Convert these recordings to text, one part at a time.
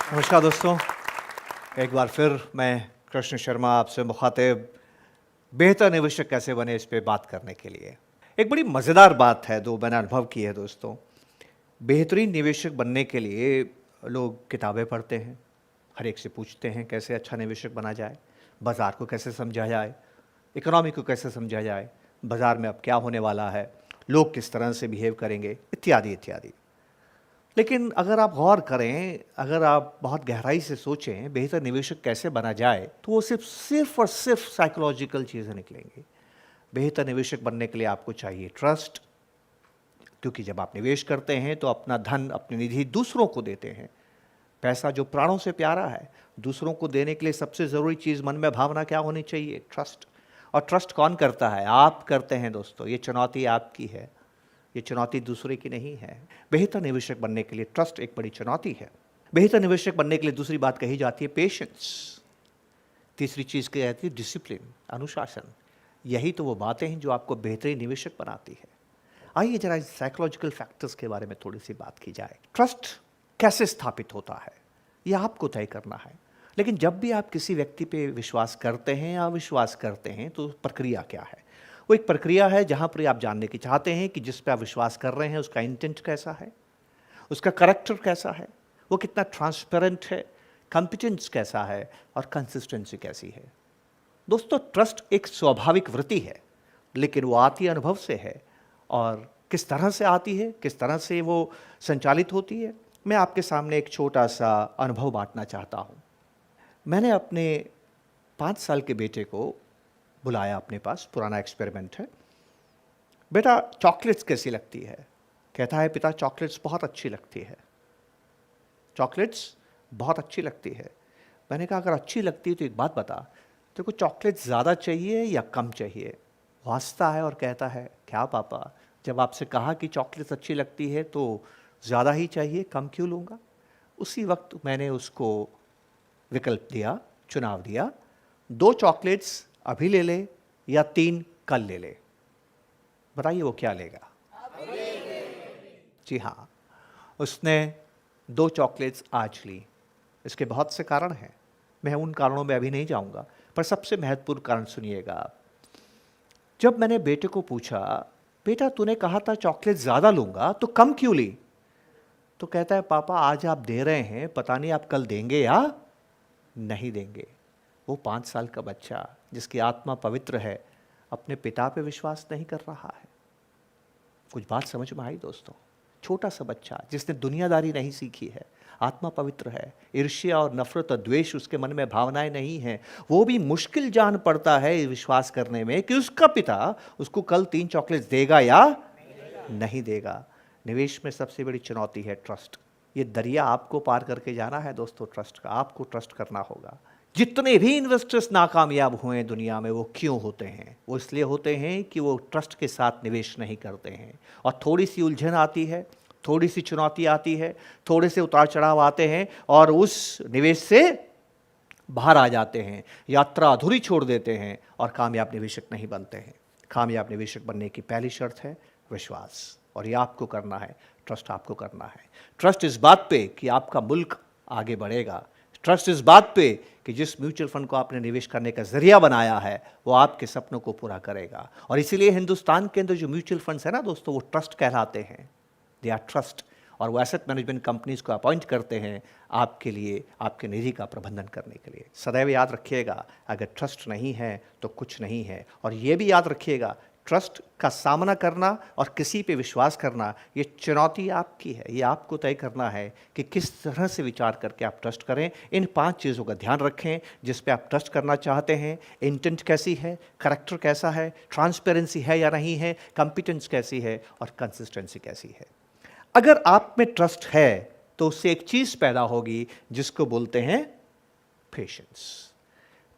नमस्कार दोस्तों, एक बार फिर मैं कृष्ण शर्मा आपसे मुखातिब बेहतर निवेशक कैसे बने इस पे बात करने के लिए। एक बड़ी मज़ेदार बात है जो मैंने अनुभव की है दोस्तों। बेहतरीन निवेशक बनने के लिए लोग किताबें पढ़ते हैं, हर एक से पूछते हैं कैसे अच्छा निवेशक बना जाए, बाज़ार को कैसे समझा जाए, इकोनॉमी को कैसे समझा जाए, बाज़ार में अब क्या होने वाला है, लोग किस तरह से बिहेव करेंगे, इत्यादि इत्यादि। लेकिन अगर आप गौर करें, अगर आप बहुत गहराई से सोचें बेहतर निवेशक कैसे बना जाए, तो वो सिर्फ और सिर्फ साइकोलॉजिकल चीज़ें निकलेंगी। बेहतर निवेशक बनने के लिए आपको चाहिए ट्रस्ट, क्योंकि जब आप निवेश करते हैं तो अपना धन, अपनी निधि दूसरों को देते हैं। पैसा जो प्राणों से प्यारा है, दूसरों को देने के लिए सबसे ज़रूरी चीज़ मन में भावना क्या होनी चाहिए? ट्रस्ट। और ट्रस्ट कौन करता है? आप करते हैं दोस्तों। ये चुनौती आपकी है, ये चुनौती दूसरे की नहीं है। बेहतर निवेशक बनने के लिए ट्रस्ट एक बड़ी चुनौती है। बेहतर निवेशक बनने के लिए दूसरी बात कही जाती है पेशेंस। तीसरी चीज़ कही जाती है डिसिप्लिन, अनुशासन। यही तो वो बातें हैं जो आपको बेहतरीन निवेशक बनाती है। आइए जरा इस साइकोलॉजिकल फैक्टर्स के बारे में थोड़ी सी बात की जाए। ट्रस्ट कैसे स्थापित होता है, यह आपको तय करना है। लेकिन जब भी आप किसी व्यक्ति पे विश्वास करते हैं या अविश्वास करते हैं, तो प्रक्रिया क्या है? वो एक प्रक्रिया है जहाँ पर आप जानने की चाहते हैं कि जिस पे आप विश्वास कर रहे हैं उसका इंटेंट कैसा है, उसका करैक्टर कैसा है, वो कितना ट्रांसपेरेंट है, कॉम्पिटेंस कैसा है और कंसिस्टेंसी कैसी है। दोस्तों, ट्रस्ट एक स्वाभाविक वृत्ति है, लेकिन वो आती अनुभव से है। और किस तरह से आती है, किस तरह से वो संचालित होती है, मैं आपके सामने एक छोटा सा अनुभव बांटना चाहता हूँ। मैंने अपने 5 साल के बेटे को बुलाया अपने पास, पुराना एक्सपेरिमेंट है। बेटा, चॉकलेट्स कैसी लगती है? कहता है, पिता चॉकलेट्स बहुत अच्छी लगती है। चॉकलेट्स बहुत अच्छी लगती है। मैंने कहा, अगर अच्छी लगती है तो एक बात बता, तेरे को चॉकलेट्स ज़्यादा चाहिए या कम चाहिए? वो हंसता है और कहता है, क्या पापा, जब आपसे कहा कि चॉकलेट्स अच्छी लगती है तो ज़्यादा ही चाहिए, कम क्यों लूँगा? उसी वक्त मैंने उसको विकल्प दिया, चुनाव दिया, 2 चॉकलेट्स अभी ले ले या 3 कल ले ले। बताइए वो क्या लेगा? जी हाँ, उसने 2 चॉकलेट्स आज ली। इसके बहुत से कारण हैं, मैं उन कारणों में अभी नहीं जाऊंगा, पर सबसे महत्वपूर्ण कारण सुनिएगा आप। जब मैंने बेटे को पूछा, बेटा तूने कहा था चॉकलेट ज़्यादा लूंगा तो कम क्यों ली? तो कहता है, पापा आज आप दे रहे हैं, पता नहीं आप कल देंगे या नहीं देंगे। वो 5 साल का बच्चा जिसकी आत्मा पवित्र है, अपने पिता पे विश्वास नहीं कर रहा है। कुछ बात समझ में आई दोस्तों? छोटा सा बच्चा जिसने दुनियादारी नहीं सीखी है, आत्मा पवित्र है, ईर्ष्या और नफरत और द्वेष उसके मन में भावनाएं नहीं हैं, वो भी मुश्किल जान पड़ता है विश्वास करने में कि उसका पिता उसको कल 3 चॉकलेट्स देगा या नहीं देगा। निवेश में सबसे बड़ी चुनौती है ट्रस्ट। ये दरिया आपको पार करके जाना है दोस्तों, ट्रस्ट का। आपको ट्रस्ट करना होगा। जितने भी इन्वेस्टर्स नाकामयाब हुए हैं दुनिया में, वो क्यों होते हैं? वो इसलिए होते हैं कि वो ट्रस्ट के साथ निवेश नहीं करते हैं। और थोड़ी सी उलझन आती है, थोड़ी सी चुनौती आती है, थोड़े से उतार चढ़ाव आते हैं और उस निवेश से बाहर आ जाते हैं, यात्रा अधूरी छोड़ देते हैं और कामयाब निवेशक नहीं बनते हैं। कामयाब निवेशक बनने की पहली शर्त है विश्वास, और ये आपको करना है, ट्रस्ट आपको करना है। ट्रस्ट इस बात पे कि आपका मुल्क आगे बढ़ेगा। ट्रस्ट इस बात पे कि जिस म्यूचुअल फंड को आपने निवेश करने का जरिया बनाया है वो आपके सपनों को पूरा करेगा। और इसीलिए हिंदुस्तान के अंदर जो म्यूचुअल फंड्स है ना दोस्तों, वो ट्रस्ट कहलाते हैं। They are trust. और वो एसेट मैनेजमेंट कंपनीज को अपॉइंट करते हैं आपके लिए, आपके निधि का प्रबंधन करने के लिए। सदैव याद रखिएगा, अगर ट्रस्ट नहीं है तो कुछ नहीं है। और ये भी याद रखिएगा, ट्रस्ट का सामना करना और किसी पे विश्वास करना, ये चुनौती आपकी है। ये आपको तय करना है कि किस तरह से विचार करके आप ट्रस्ट करें। इन 5 चीज़ों का ध्यान रखें जिस पे आप ट्रस्ट करना चाहते हैं। इंटेंट कैसी है, करैक्टर कैसा है, ट्रांसपेरेंसी है या नहीं है, कॉम्पिटेंस कैसी है और कंसिस्टेंसी कैसी है। अगर आप में ट्रस्ट है तो उससे एक चीज़ पैदा होगी जिसको बोलते हैं पेशेंस।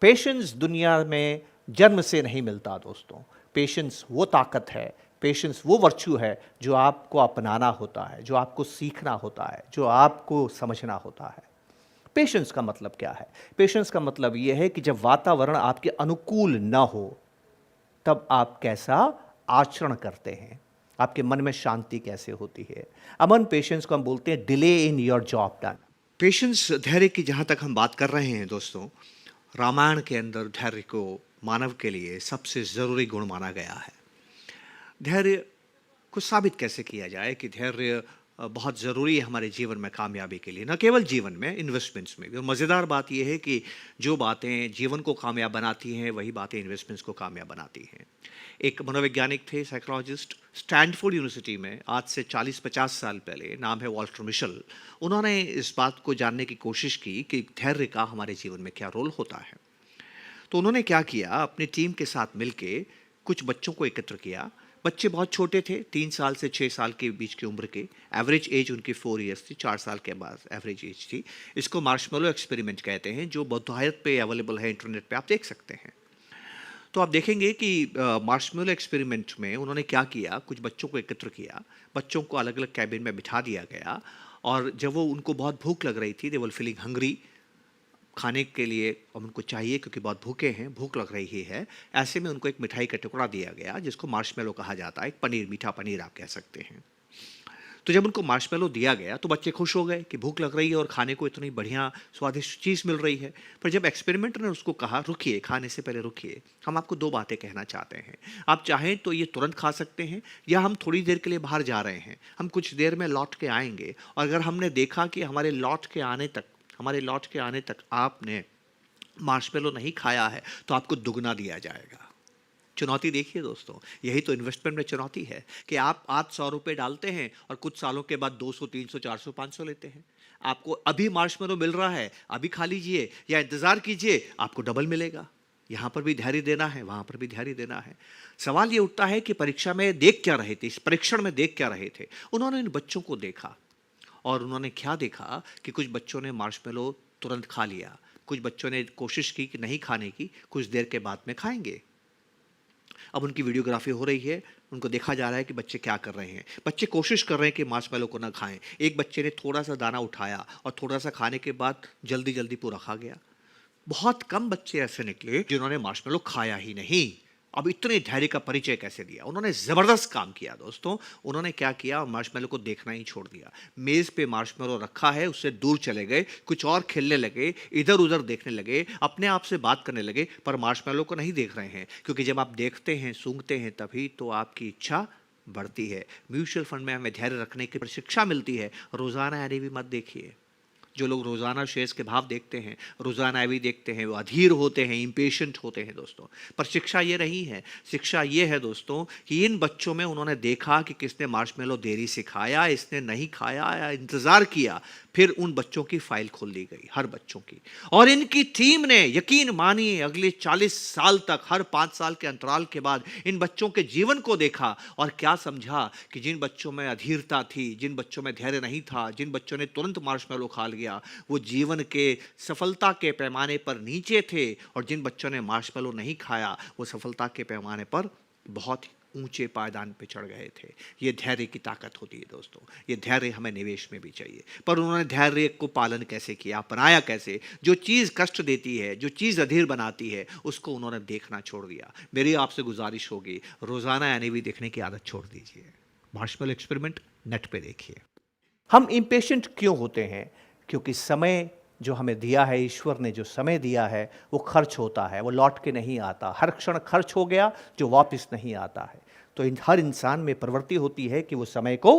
पेशेंस दुनिया में जन्म से नहीं मिलता दोस्तों। पेशेंस वो ताकत है, पेशेंस वो वर्च्यू है जो आपको अपनाना होता है, जो आपको सीखना होता है, जो आपको समझना होता है। पेशेंस का मतलब क्या है? पेशेंस का मतलब ये है कि जब वातावरण आपके अनुकूल ना हो तब आप कैसा आचरण करते हैं, आपके मन में शांति कैसे होती है। अमन पेशेंस को हम बोलते हैं delay in your job done. Patience, धैर्य की जहाँ तक हम बात कर रहे हैं दोस्तों, रामायण के अंदर धैर्य को मानव के लिए सबसे ज़रूरी गुण माना गया है। धैर्य को साबित कैसे किया जाए कि धैर्य बहुत ज़रूरी है हमारे जीवन में कामयाबी के लिए, न केवल जीवन में, इन्वेस्टमेंट्स में भी। और मज़ेदार बात यह है कि जो बातें जीवन को कामयाब बनाती हैं वही बातें इन्वेस्टमेंट्स को कामयाब बनाती हैं। एक मनोवैज्ञानिक थे, साइकोलॉजिस्ट, स्टैनफोर्ड यूनिवर्सिटी में आज से 40-50 साल पहले, नाम है वॉल्टर मिशेल। उन्होंने इस बात को जानने की कोशिश की कि धैर्य का हमारे जीवन में क्या रोल होता है। तो उन्होंने क्या किया, अपनी टीम के साथ मिलके कुछ बच्चों को एकत्र किया। बच्चे बहुत छोटे थे, 3 साल से 6 साल के बीच की उम्र के। एवरेज एज उनकी 4 ईयर्स थी, 4 साल के बाद एवरेज एज थी। इसको मार्शमेलो एक्सपेरिमेंट कहते हैं, जो बहुतायत पे अवेलेबल है, इंटरनेट पे आप देख सकते हैं। तो आप देखेंगे कि मार्शमेलो एक्सपेरिमेंट में उन्होंने क्या किया, कुछ बच्चों को एकत्र किया, बच्चों को अलग अलग कैबिन में बिठा दिया गया, और जब वो उनको बहुत भूख लग रही थी, दे वर फीलिंग हंग्री, खाने के लिए अब उनको चाहिए क्योंकि बहुत भूखे हैं, भूख लग रही है, ऐसे में उनको एक मिठाई का टुकड़ा दिया गया जिसको मार्शमेलो कहा जाता है, एक पनीर, मीठा पनीर आप कह सकते हैं। तो जब उनको मार्शमेलो दिया गया तो बच्चे खुश हो गए कि भूख लग रही है और खाने को इतनी बढ़िया स्वादिष्ट चीज़ मिल रही है। पर जब एक्सपेरिमेंटर ने उसको कहा, रुकिए, खाने से पहले रुकिए, हम आपको 2 बातें कहना चाहते हैं। आप चाहें तो ये तुरंत खा सकते हैं, या हम थोड़ी देर के लिए बाहर जा रहे हैं, हम कुछ देर में लौट के आएंगे, और अगर हमने देखा कि हमारे लौट के आने तक आपने मार्शमेलो नहीं खाया है तो आपको दुगना दिया जाएगा। चुनौती देखिए दोस्तों, यही तो इन्वेस्टमेंट में चुनौती है कि आप आज 100 रुपये डालते हैं और कुछ सालों के बाद 200, 300, 400, 500 लेते हैं। आपको अभी मार्शमेलो मिल रहा है, अभी खा लीजिए या इंतज़ार कीजिए, आपको डबल मिलेगा। यहाँ पर भी धैर्य देना है, वहाँ पर भी धैर्य देना है। सवाल ये उठता है कि परीक्षा में देख क्या रहे थे, इस परीक्षण में देख क्या रहे थे। उन्होंने इन बच्चों को देखा और उन्होंने क्या देखा कि कुछ बच्चों ने मार्शमेलो तुरंत खा लिया, कुछ बच्चों ने कोशिश की कि नहीं खाने की, कुछ देर के बाद में खाएंगे। अब उनकी वीडियोग्राफी हो रही है, उनको देखा जा रहा है कि बच्चे क्या कर रहे हैं। बच्चे कोशिश कर रहे हैं कि मार्शमेलो को ना खाएं। एक बच्चे ने थोड़ा सा दाना उठाया और थोड़ा सा खाने के बाद जल्दी जल्दी पूरा खा गया। बहुत कम बच्चे ऐसे निकले जिन्होंने मार्शमेलो खाया ही नहीं। अब इतने धैर्य का परिचय कैसे दिया? उन्होंने ज़बरदस्त काम किया दोस्तों। उन्होंने क्या किया, मार्शमेलो को देखना ही छोड़ दिया। मेज़ पे मार्शमेलो रखा है, उससे दूर चले गए, कुछ और खेलने लगे, इधर उधर देखने लगे, अपने आप से बात करने लगे, पर मार्शमेलो को नहीं देख रहे हैं, क्योंकि जब आप देखते हैं, सूंघते हैं, तभी तो आपकी इच्छा बढ़ती है। म्यूचुअल फंड में हमें धैर्य रखने की शिक्षा मिलती है। रोज़ाना एनएवी मत देखिए। जो लोग रोज़ाना शेयर्स के भाव देखते हैं, रोज़ाना एवी देखते हैं, वो अधीर होते हैं, इम्पेशेंट होते हैं दोस्तों। पर शिक्षा ये नहीं है। शिक्षा ये है दोस्तों कि इन बच्चों में उन्होंने देखा कि किसने मार्शमेलो देरी से खाया, इसने नहीं खाया या इंतज़ार किया। फिर उन बच्चों की फाइल खोल दी गई, हर बच्चों की, और इनकी टीम ने, यकीन मानिए, अगले 40 साल तक, हर 5 साल के अंतराल के बाद इन बच्चों के जीवन को देखा और क्या समझा कि जिन बच्चों में अधीरता थी, जिन बच्चों में धैर्य नहीं था, जिन बच्चों ने तुरंत मार्शमेलो खा लिया, वो जीवन के सफलता के पैमाने पर नीचे थे, और जिन बच्चों ने मार्शमेलो नहीं खाया वो सफलता के पैमाने पर बहुत ऊंचे पायदान पे चढ़ गए थे। ये धैर्य की ताकत होती है दोस्तों। ये धैर्य हमें निवेश में भी चाहिए। पर उन्होंने धैर्य को पालन कैसे किया, अपनाया कैसे? जो चीज़ कष्ट देती है, जो चीज़ अधीर बनाती है, उसको उन्होंने देखना छोड़ दिया। मेरी आपसे गुजारिश होगी, रोज़ाना एनएवी देखने की आदत छोड़ दीजिए। मार्शमेलो एक्सपेरिमेंट नेट पे देखिए। हम इम्पेशेंट क्यों होते हैं? क्योंकि समय जो हमें दिया है, ईश्वर ने जो समय दिया है, वो खर्च होता है, वो लौट के नहीं आता। हर क्षण खर्च हो गया जो वापस नहीं आता है। तो हर इंसान में प्रवृत्ति होती है कि वो समय को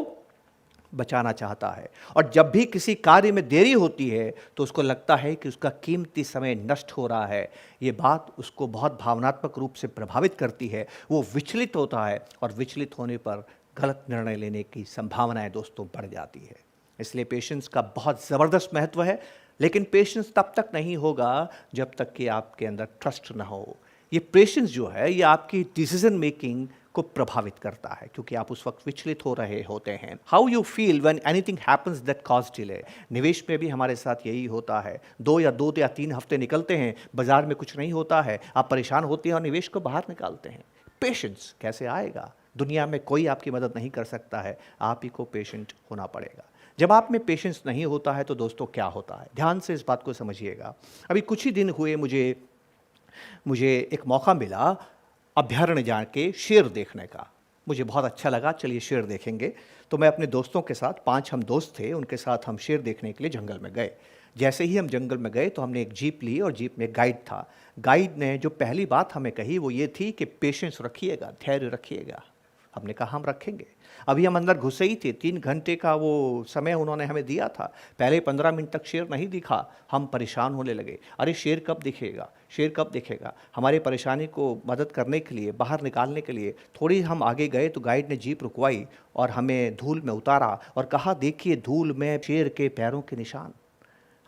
बचाना चाहता है, और जब भी किसी कार्य में देरी होती है तो उसको लगता है कि उसका कीमती समय नष्ट हो रहा है। ये बात उसको बहुत भावनात्मक रूप से प्रभावित करती है। वो विचलित होता है, और विचलित होने पर गलत निर्णय लेने की संभावनाएं दोस्तों बढ़ जाती है। इसलिए पेशेंस का बहुत ज़बरदस्त महत्व है। लेकिन पेशेंस तब तक नहीं होगा जब तक कि आपके अंदर ट्रस्ट ना हो। ये पेशेंस जो है, ये आपकी डिसीजन मेकिंग को प्रभावित करता है, क्योंकि आप उस वक्त विचलित हो रहे होते हैं। How you feel when anything happens that cause delay. निवेश में भी हमारे साथ यही होता है। 2 या 3 हफ्ते निकलते हैं, बाजार में कुछ नहीं होता है, आप परेशान होते हैं और निवेश को बाहर निकालते हैं। पेशेंस कैसे आएगा? दुनिया में कोई आपकी मदद नहीं कर सकता है, आप ही को पेशेंट होना पड़ेगा। जब आप में पेशेंस नहीं होता है तो दोस्तों क्या होता है? ध्यान से इस बात को समझिएगा। अभी कुछ ही दिन हुए मुझे एक मौका मिला अभ्यारण्य जाके शेर देखने का। मुझे बहुत अच्छा लगा, चलिए शेर देखेंगे। तो मैं अपने दोस्तों के साथ, 5 हम दोस्त थे, उनके साथ हम शेर देखने के लिए जंगल में गए। जैसे ही हम जंगल में गए तो हमने एक जीप ली और जीप में एक गाइड था। गाइड ने जो पहली बात हमें कही वो ये थी कि पेशेंस रखिएगा, धैर्य रखिएगा। हमने कहा हम रखेंगे। अभी हम अंदर घुसे ही थे, 3 घंटे का वो समय उन्होंने हमें दिया था। पहले 15 मिनट तक शेर नहीं दिखा, हम परेशान होने लगे। अरे शेर कब दिखेगा, शेर कब दिखेगा। हमारी परेशानी को मदद करने के लिए, बाहर निकालने के लिए थोड़ी हम आगे गए तो गाइड ने जीप रुकवाई और हमें धूल में उतारा और कहा देखिए धूल में शेर के पैरों के निशान।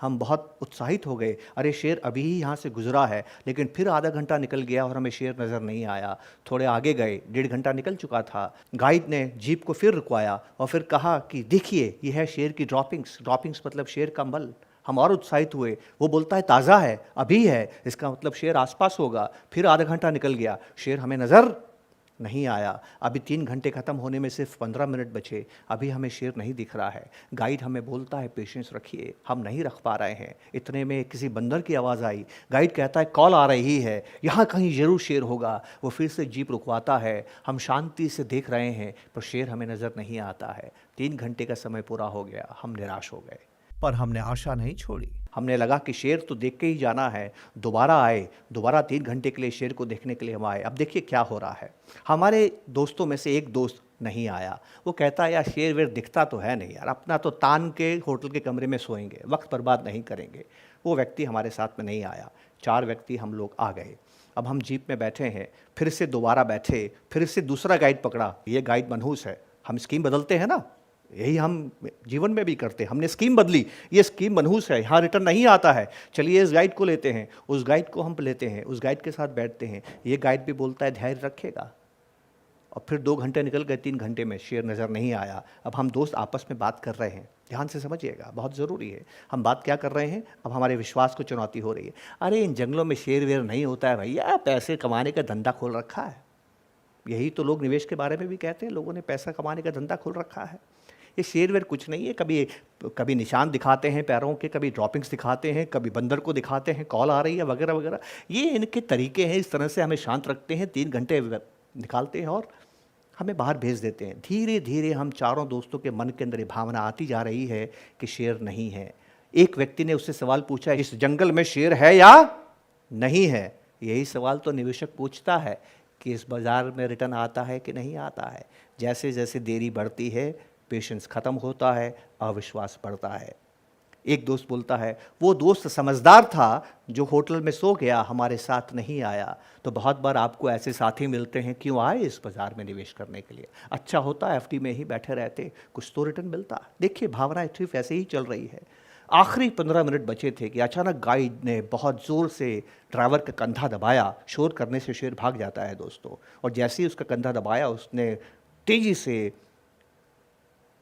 हम बहुत उत्साहित हो गए, अरे शेर अभी ही यहाँ से गुजरा है। लेकिन फिर आधा घंटा निकल गया और हमें शेर नज़र नहीं आया। थोड़े आगे गए, 1.5 घंटा निकल चुका था। गाइड ने जीप को फिर रुकवाया और फिर कहा कि देखिए ये है शेर की ड्रॉपिंग्स। ड्रॉपिंग्स मतलब शेर का मल। हम और उत्साहित हुए। वो बोलता है ताज़ा है, अभी है, इसका मतलब शेर आसपास होगा। फिर आधा घंटा निकल गया, शेर हमें नज़र नहीं आया। अभी 3 घंटे ख़त्म होने में सिर्फ 15 मिनट बचे, अभी हमें शेर नहीं दिख रहा है। गाइड हमें बोलता है पेशेंस रखिए, हम नहीं रख पा रहे हैं। इतने में किसी बंदर की आवाज़ आई। गाइड कहता है कॉल आ रही है, यहाँ कहीं ज़रूर शेर होगा। वो फिर से जीप रुकवाता है। हम शांति से देख रहे हैं पर शेर हमें नज़र नहीं आता है। 3 घंटे का समय पूरा हो गया, हम निराश हो गए। पर हमने आशा नहीं छोड़ी। हमने लगा कि शेर तो देख के ही जाना है। दोबारा आए, दोबारा 3 घंटे के लिए शेर को देखने के लिए हम आए। अब देखिए क्या हो रहा है। हमारे दोस्तों में से एक दोस्त नहीं आया। वो कहता है यार शेर वेर दिखता तो है नहीं यार, अपना तो तान के होटल के कमरे में सोएंगे, वक्त बर्बाद नहीं करेंगे। वो व्यक्ति हमारे साथ में नहीं आया। 4 व्यक्ति हम लोग आ गए। अब हम जीप में बैठे हैं, फिर से दोबारा बैठे, फिर से दूसरा गाइड पकड़ा। ये गाइड मनहूस है। हम स्कीम बदलते हैं ना, यही हम जीवन में भी करते हैं। हमने स्कीम बदली, ये स्कीम मनहूस है, यहाँ रिटर्न नहीं आता है। चलिए इस गाइड को लेते हैं, उस गाइड को हम लेते हैं, उस गाइड के साथ बैठते हैं। ये गाइड भी बोलता है धैर्य रखेगा। और फिर 2 घंटे निकल गए, 3 घंटे में शेर नज़र नहीं आया। अब हम दोस्त आपस में बात कर रहे हैं, ध्यान से समझिएगा, बहुत ज़रूरी है। हम बात क्या कर रहे हैं, अब हमारे विश्वास को चुनौती हो रही है। अरे इन जंगलों में शेर वेर नहीं होता है भैया, पैसे कमाने का धंधा खोल रखा है। यही तो लोग निवेश के बारे में भी कहते हैं, लोगों ने पैसा कमाने का धंधा खोल रखा है। ये शेर वेर कुछ नहीं है। कभी कभी निशान दिखाते हैं पैरों के, कभी ड्रॉपिंग्स दिखाते हैं, कभी बंदर को दिखाते हैं, कॉल आ रही है वगैरह वगैरह। ये इनके तरीके हैं, इस तरह से हमें शांत रखते हैं। 3 घंटे निकालते हैं और हमें बाहर भेज देते हैं। धीरे धीरे हम चारों दोस्तों के मन के अंदर ये भावना आती जा रही है कि शेर नहीं है। एक व्यक्ति ने उससे सवाल पूछा, इस जंगल में शेर है या नहीं है। यही सवाल तो निवेशक पूछता है कि इस बाज़ार में रिटर्न आता है कि नहीं आता है। जैसे जैसे देरी बढ़ती है, पेशेंस ख़त्म होता है, अविश्वास बढ़ता है। एक दोस्त बोलता है वो दोस्त समझदार था जो होटल में सो गया, हमारे साथ नहीं आया। तो बहुत बार आपको ऐसे साथी मिलते हैं, क्यों आए इस बाज़ार में निवेश करने के लिए। अच्छा होता एफडी में ही बैठे रहते, कुछ तो रिटर्न मिलता। देखिए भावना सिर्फ ऐसे ही चल रही है। आखिरी 15 मिनट बचे थे कि अचानक गाइड ने बहुत ज़ोर से ड्राइवर का कंधा दबाया। शोर करने से शेर भाग जाता है दोस्तों। और जैसे ही उसका कंधा दबाया, उसने तेज़ी से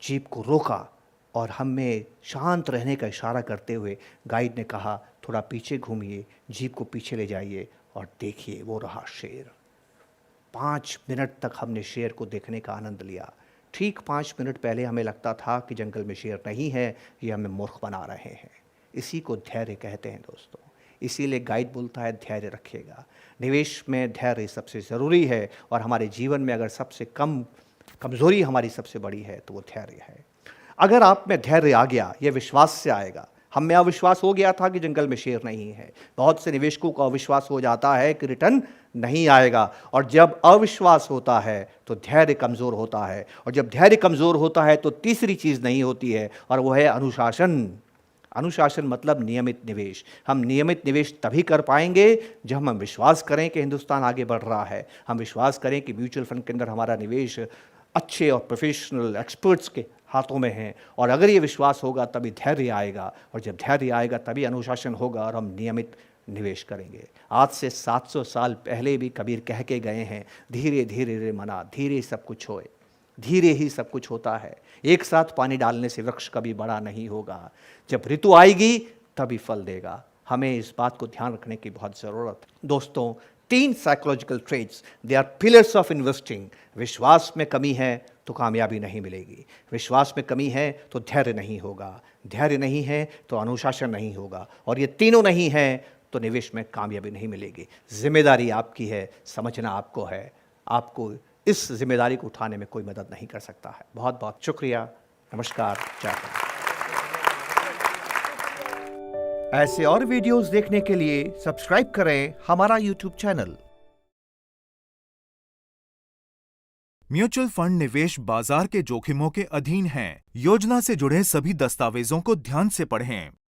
जीप को रोका और हमें शांत रहने का इशारा करते हुए गाइड ने कहा थोड़ा पीछे घूमिए, जीप को पीछे ले जाइए और देखिए वो रहा शेर। 5 मिनट तक हमने शेर को देखने का आनंद लिया। ठीक 5 मिनट पहले हमें लगता था कि जंगल में शेर नहीं है, ये हमें मूर्ख बना रहे हैं। इसी को धैर्य कहते हैं दोस्तों। इसीलिए गाइड बोलता है धैर्य रखिएगा। निवेश में धैर्य सबसे ज़रूरी है और हमारे जीवन में अगर सबसे कमज़ोरी हमारी सबसे बड़ी है तो वो धैर्य है। अगर आप में धैर्य आ गया, ये विश्वास से आएगा। हम में अविश्वास हो गया था कि जंगल में शेर नहीं है। बहुत से निवेशकों को अविश्वास हो जाता है कि रिटर्न नहीं आएगा। और जब अविश्वास होता है तो धैर्य कमज़ोर होता है, और जब धैर्य कमज़ोर होता है तो तीसरी चीज़ नहीं होती है, और वो है अनुशासन। अनुशासन मतलब नियमित निवेश। हम नियमित निवेश तभी कर पाएंगे जब हम विश्वास करें कि हिंदुस्तान आगे बढ़ रहा है। हम विश्वास करें कि म्यूचुअल फंड के अंदर हमारा निवेश अच्छे और प्रोफेशनल एक्सपर्ट्स के हाथों में हैं। और अगर ये विश्वास होगा तभी धैर्य आएगा, और जब धैर्य आएगा तभी अनुशासन होगा और हम नियमित निवेश करेंगे। आज से 700 साल पहले भी कबीर कह के गए हैं, धीरे धीरे रे मना, धीरे सब कुछ होए, धीरे ही सब कुछ होता है। एक साथ पानी डालने से वृक्ष कभी बड़ा नहीं होगा। जब ऋतु आएगी तभी फल देगा। हमें इस बात को ध्यान रखने की बहुत ज़रूरत है। दोस्तों, 3 psychological traits, they are pillars of investing. विश्वास में कमी है तो कामयाबी नहीं मिलेगी। विश्वास में कमी है तो धैर्य नहीं होगा। धैर्य नहीं है तो अनुशासन नहीं होगा। और ये तीनों नहीं हैं तो निवेश में कामयाबी नहीं मिलेगी। जिम्मेदारी आपकी है, समझना आपको है। आपको इस जिम्मेदारी को उठाने में कोई मदद नहीं कर सकता है। बहुत बहुत शुक्रिया। नमस्कार। जय हिंद। ऐसे और वीडियोस देखने के लिए सब्सक्राइब करें हमारा YouTube चैनल। म्यूचुअल फंड निवेश बाजार के जोखिमों के अधीन हैं। योजना से जुड़े सभी दस्तावेजों को ध्यान से पढ़ें।